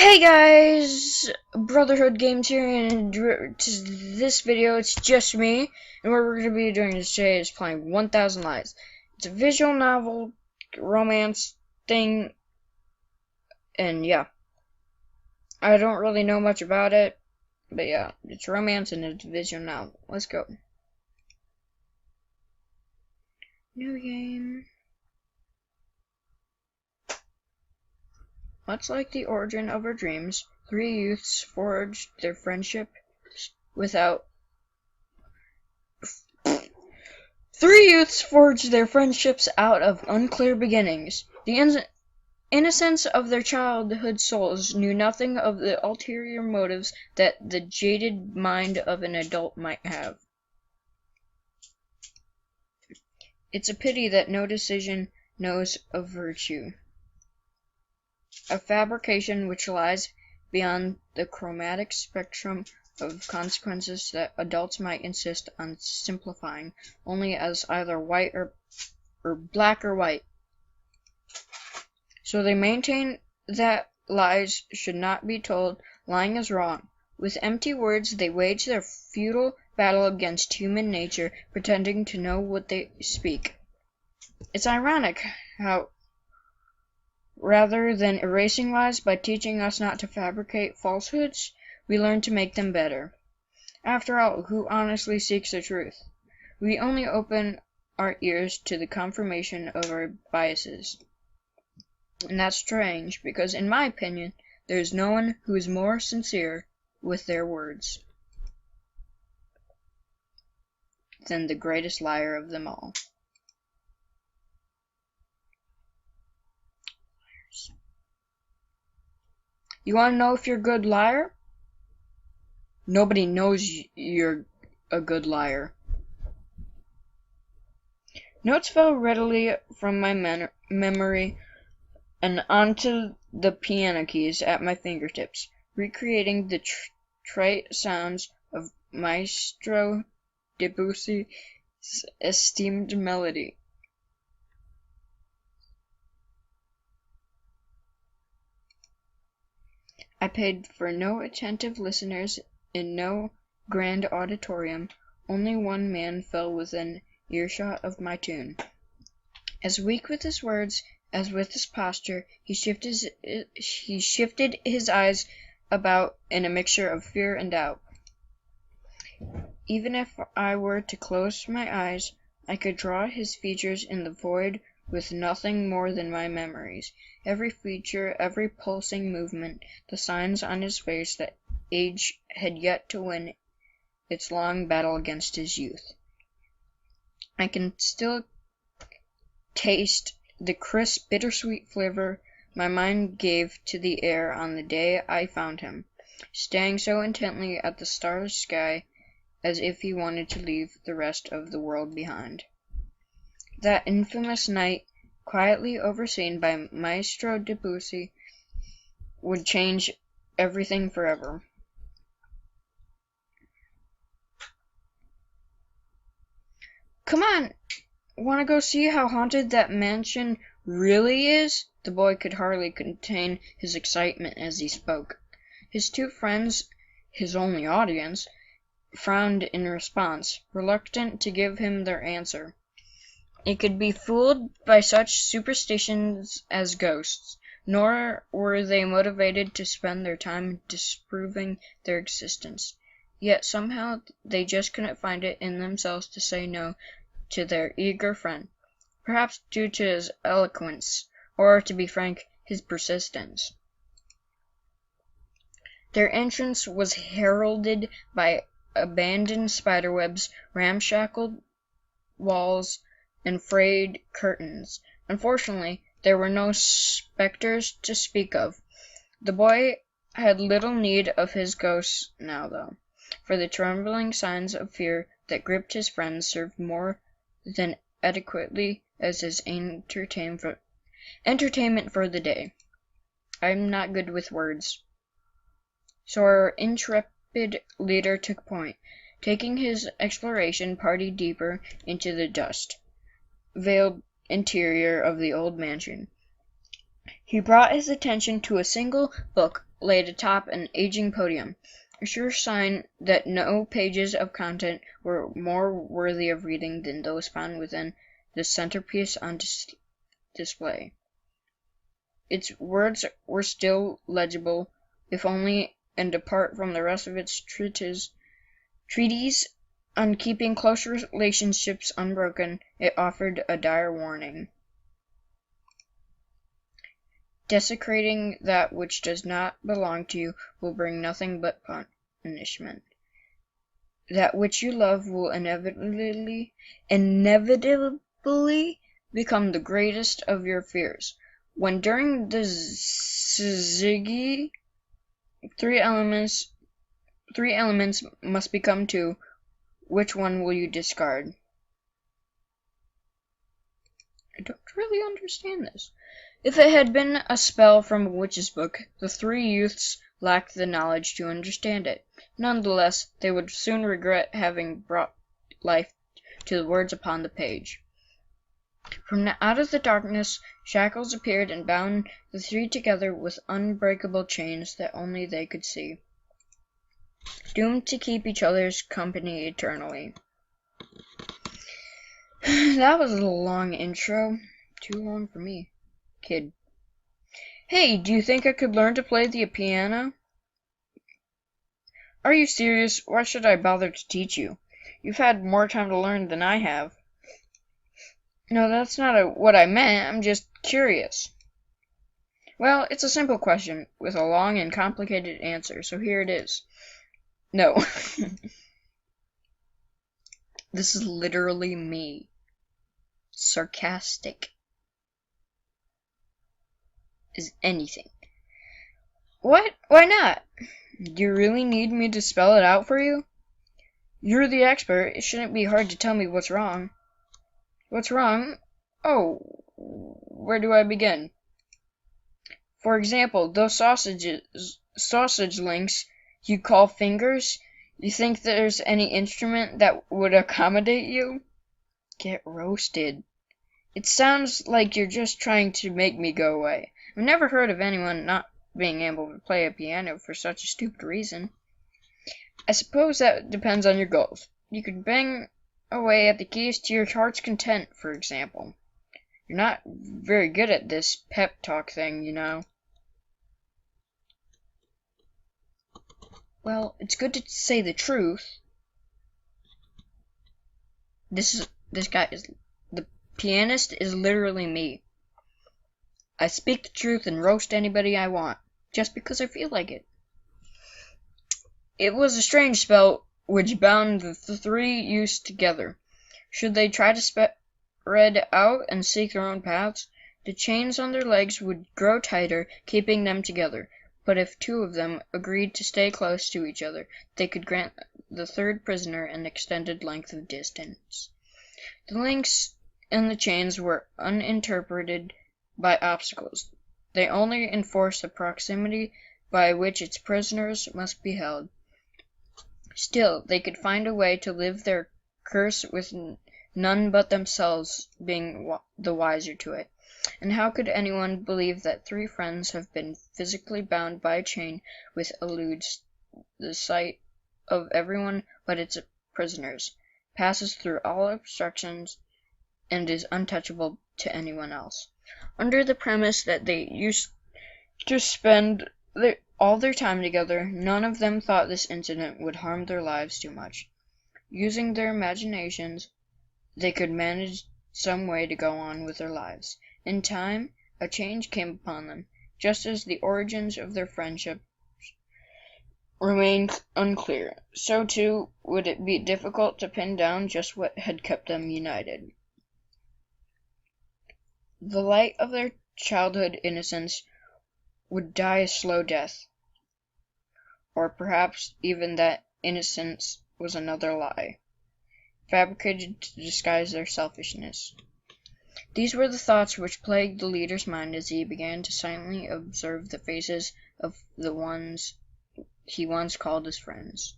Hey guys, Brotherhood Games here, and this video it's just me, and what we're going to be doing today is playing 1000 Lies. It's a visual novel, romance thing, and yeah, I don't really know much about it, but yeah, it's romance and it's a visual novel. Let's go. New game. Much like the origin of our dreams, three youths forged their friendships out of unclear beginnings. The innocence of their childhood souls knew nothing of the ulterior motives that the jaded mind of an adult might have. It's a pity that no decision knows of virtue, a fabrication which lies beyond the chromatic spectrum of consequences that adults might insist on simplifying only as either white or black or white. So they maintain that lies should not be told, lying is wrong. With empty words they wage their futile battle against human nature, pretending to know what they speak. It's ironic how, rather than erasing lies by teaching us not to fabricate falsehoods, we learn to make them better. After all, who honestly seeks the truth? We only open our ears to the confirmation of our biases. And that's strange, because in my opinion, there is no one who is more sincere with their words than the greatest liar of them all. You want to know if you're a good liar? Nobody knows you're a good liar. Notes fell readily from my memory and onto the piano keys at my fingertips, recreating the trite sounds of Maestro Debussy's esteemed melody. I paid for no attentive listeners in no grand auditorium. Only one man fell within earshot of my tune. As weak with his words as with his posture, he shifted his eyes about in a mixture of fear and doubt. Even if I were to close my eyes, I could draw his features in the void with nothing more than my memories. Every feature, every pulsing movement, the signs on his face that age had yet to win its long battle against his youth. I can still taste the crisp, bittersweet flavor my mind gave to the air on the day I found him, staring so intently at the starry sky as if he wanted to leave the rest of the world behind. That infamous night, quietly overseen by Maestro Debussy, would change everything forever. Come on! Want to go see how haunted that mansion really is? The boy could hardly contain his excitement as he spoke. His two friends, his only audience, frowned in response, reluctant to give him their answer. It could be fooled by such superstitions as ghosts, nor were they motivated to spend their time disproving their existence. Yet somehow they just couldn't find it in themselves to say no to their eager friend, perhaps due to his eloquence, or, to be frank, his persistence. Their entrance was heralded by abandoned spiderwebs, ramshackle walls, and frayed curtains. Unfortunately, there were no specters to speak of. The boy had little need of his ghosts now, though, for the trembling signs of fear that gripped his friends served more than adequately as his entertainment for the day. I'm not good with words. So our intrepid leader took point, taking his exploration party deeper into the dust-veiled interior of the old mansion. He brought his attention to a single book laid atop an aging podium, a sure sign that no pages of content were more worthy of reading than those found within the centerpiece on display. Its words were still legible, if only, and apart from the rest of its treatise on keeping close relationships unbroken, it offered a dire warning. Desecrating that which does not belong to you will bring nothing but punishment. That which you love will inevitably become the greatest of your fears. When during the Ziggy, three elements must become two, which one will you discard? I don't really understand this. If it had been a spell from a witch's book, the three youths lacked the knowledge to understand it. Nonetheless, they would soon regret having brought life to the words upon the page. From out of the darkness, shackles appeared and bound the three together with unbreakable chains that only they could see, doomed to keep each other's company eternally. That was a long intro. Too long for me. Kid. Hey, do you think I could learn to play the piano? Are you serious? Why should I bother to teach you? You've had more time to learn than I have. No, that's not what I meant. I'm just curious. Well, it's a simple question with a long and complicated answer, so here it is. No. This is literally me. Sarcastic is anything. What? Why not? Do you really need me to spell it out for you? You're the expert. It shouldn't be hard to tell me what's wrong. What's wrong? Oh, where do I begin? For example, those sausage links you call fingers, you think there's any instrument that would accommodate you? Get roasted. It sounds like you're just trying to make me go away. I've never heard of anyone not being able to play a piano for such a stupid reason. I suppose that depends on your goals. You could bang away at the keys to your heart's content, for example. You're not very good at this pep talk thing, you know. Well, it's good to say the truth. The pianist is literally me. I speak the truth and roast anybody I want, just because I feel like it. It was a strange spell which bound the three youths together. Should they try to spread out and seek their own paths, the chains on their legs would grow tighter, keeping them together. But if two of them agreed to stay close to each other, they could grant the third prisoner an extended length of distance. The links and the chains were uninterpreted by obstacles. They only enforced the proximity by which its prisoners must be held. Still, they could find a way to live their curse with none but themselves being the wiser to it. And how could anyone believe that three friends have been physically bound by a chain which eludes the sight of everyone but its prisoners, passes through all obstructions, and is untouchable to anyone else? Under the premise that they used to spend all their time together, none of them thought this incident would harm their lives too much. Using their imaginations, they could manage some way to go on with their lives. In time, a change came upon them, just as the origins of their friendship remained unclear. So, too, would it be difficult to pin down just what had kept them united. The light of their childhood innocence would die a slow death. Or perhaps even that innocence was another lie, fabricated to disguise their selfishness. These were the thoughts which plagued the leader's mind as he began to silently observe the faces of the ones he once called his friends,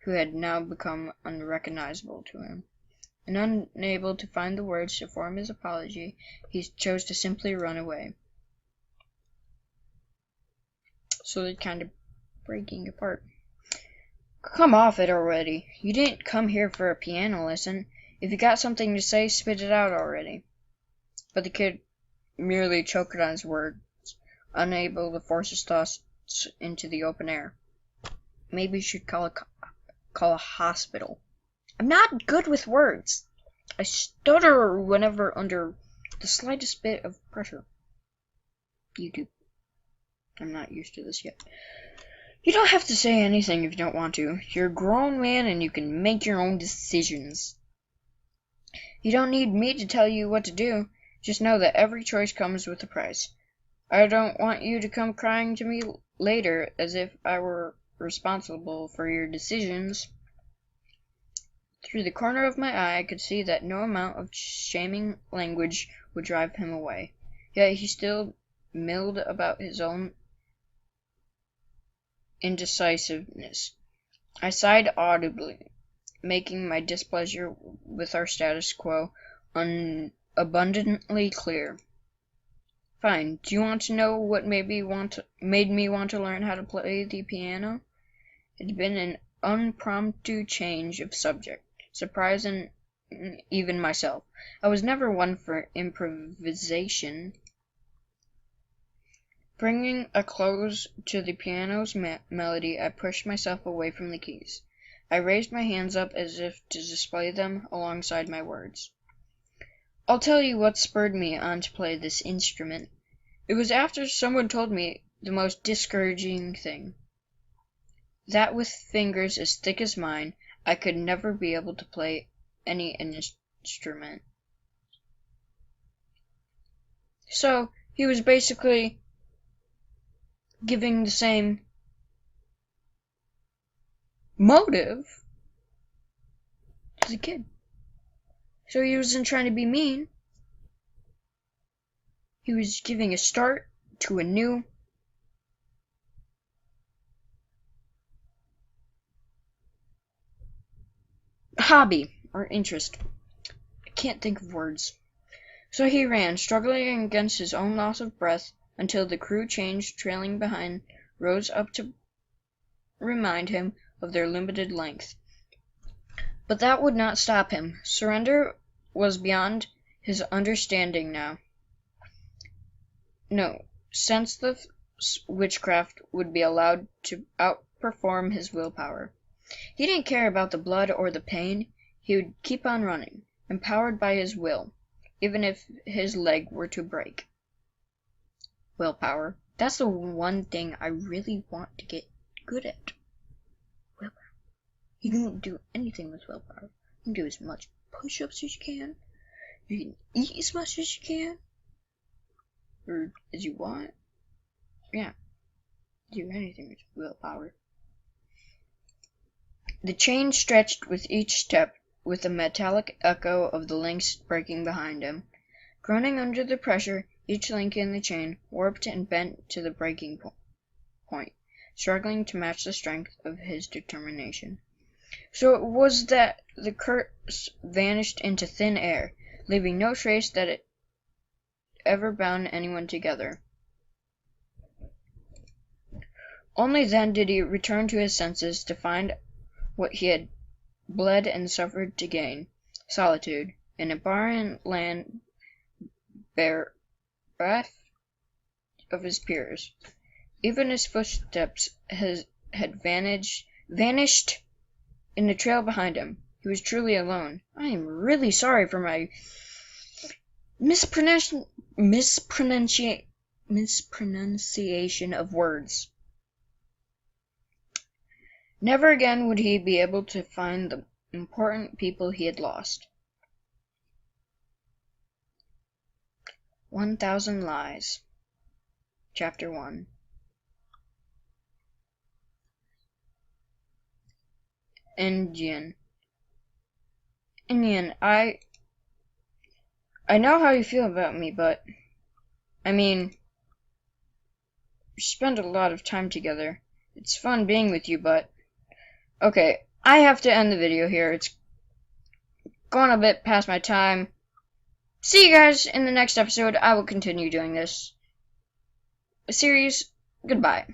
who had now become unrecognizable to him. And unable to find the words to form his apology, he chose to simply run away. so they're kind of breaking apart. Come off it already. You didn't come here for a piano lesson. If you got something to say, spit it out already. But the kid merely choked on his words, unable to force his thoughts into the open air. Maybe you should call a hospital. I'm not good with words. I stutter whenever under the slightest bit of pressure. You do. I'm not used to this yet. You don't have to say anything if you don't want to. You're a grown man and you can make your own decisions. You don't need me to tell you what to do. Just know that every choice comes with a price. I don't want you to come crying to me later as if I were responsible for your decisions. Through the corner of my eye, I could see that no amount of shaming language would drive him away. Yet he still milled about his own indecisiveness. I sighed audibly, making my displeasure with our status quo abundantly clear. Fine. Do you want to know what made me want to learn how to play the piano? It had been an impromptu change of subject, surprising even myself. I was never one for improvisation. Bringing a close to the piano's melody, I pushed myself away from the keys. I raised my hands up as if to display them alongside my words. I'll tell you what spurred me on to play this instrument. It was after someone told me the most discouraging thing. That with fingers as thick as mine, I could never be able to play any instrument. So, he was basically giving the same motive as a kid. So he wasn't trying to be mean. He was giving a start to a new hobby or interest. I can't think of words. So he ran, struggling against his own loss of breath, until the crew change trailing behind rose up to remind him of their limited length. But that would not stop him. Surrender was beyond his understanding now. No, senseless witchcraft would be allowed to outperform his willpower. He didn't care about the blood or the pain. He would keep on running, empowered by his will, even if his leg were to break. Willpower. That's the one thing I really want to get good at. Willpower. You can do anything with willpower. You can do as much push-ups as you can. You can eat as much as you can. Or as you want. Yeah. Do anything with willpower. The chain stretched with each step, with a metallic echo of the links breaking behind him. Groaning under the pressure, each link in the chain warped and bent to the breaking point, struggling to match the strength of his determination. So it was that the curse vanished into thin air, leaving no trace that it ever bound anyone together. Only then did he return to his senses to find what he had bled and suffered to gain, solitude, in a barren land bereft of his peers. Even his footsteps had vanished in the trail behind him. He was truly alone. I am really sorry for my mispronunciation of words. Never again would he be able to find the important people he had lost. 1,000 Lies. Chapter 1. Indian, I know how you feel about me, but we spend a lot of time together. It's fun being with you, but okay, I have to end the video here. It's gone a bit past my time. See you guys in the next episode. I will continue doing this series. Goodbye.